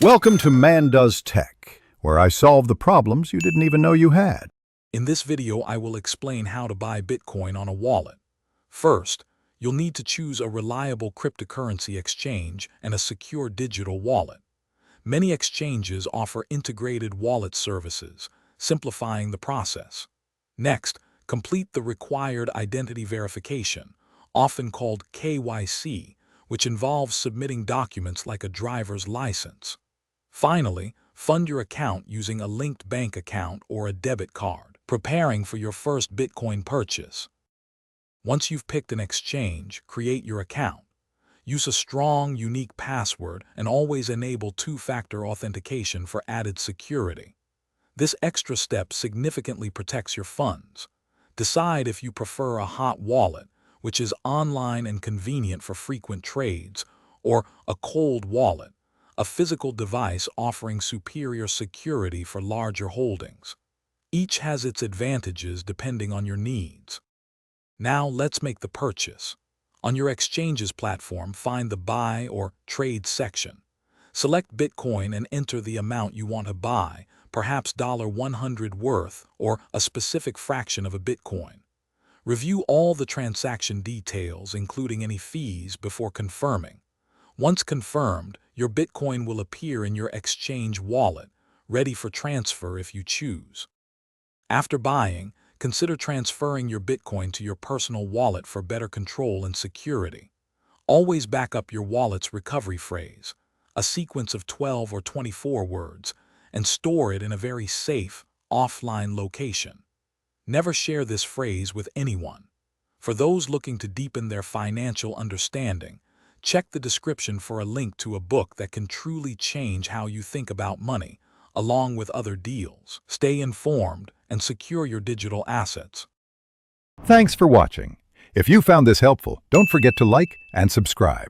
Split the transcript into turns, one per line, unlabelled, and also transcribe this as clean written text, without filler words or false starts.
Welcome to Man Does Tech, where I solve the problems you didn't even know you had.
In this video, I will explain how to buy Bitcoin on a wallet. First, you'll need to choose a reliable cryptocurrency exchange and a secure digital wallet. Many exchanges offer integrated wallet services, simplifying the process. Next, complete the required identity verification, often called KYC, which involves submitting documents like a driver's license. Finally, fund your account using a linked bank account or a debit card, preparing for your first Bitcoin purchase. Once you've picked an exchange, create your account. Use a strong, unique password and always enable two-factor authentication for added security. This extra step significantly protects your funds. Decide if you prefer a hot wallet, which is online and convenient for frequent trades, or a cold wallet, a physical device offering superior security for larger holdings. Each has its advantages depending on your needs. Now let's make the purchase. On your exchange's platform, find the Buy or Trade section. Select Bitcoin and enter the amount you want to buy, perhaps $100 worth or a specific fraction of a Bitcoin. Review all the transaction details, including any fees, before confirming. Once confirmed, your Bitcoin will appear in your exchange wallet, ready for transfer if you choose. After buying, consider transferring your Bitcoin to your personal wallet for better control and security. Always back up your wallet's recovery phrase, a sequence of 12 or 24 words, and store it in a very safe, offline location. Never share this phrase with anyone. For those looking to deepen their financial understanding, check the description for a link to a book that can truly change how you think about money, along with other deals. Stay informed and secure your digital assets.
Thanks for watching. If you found this helpful, don't forget to like and subscribe.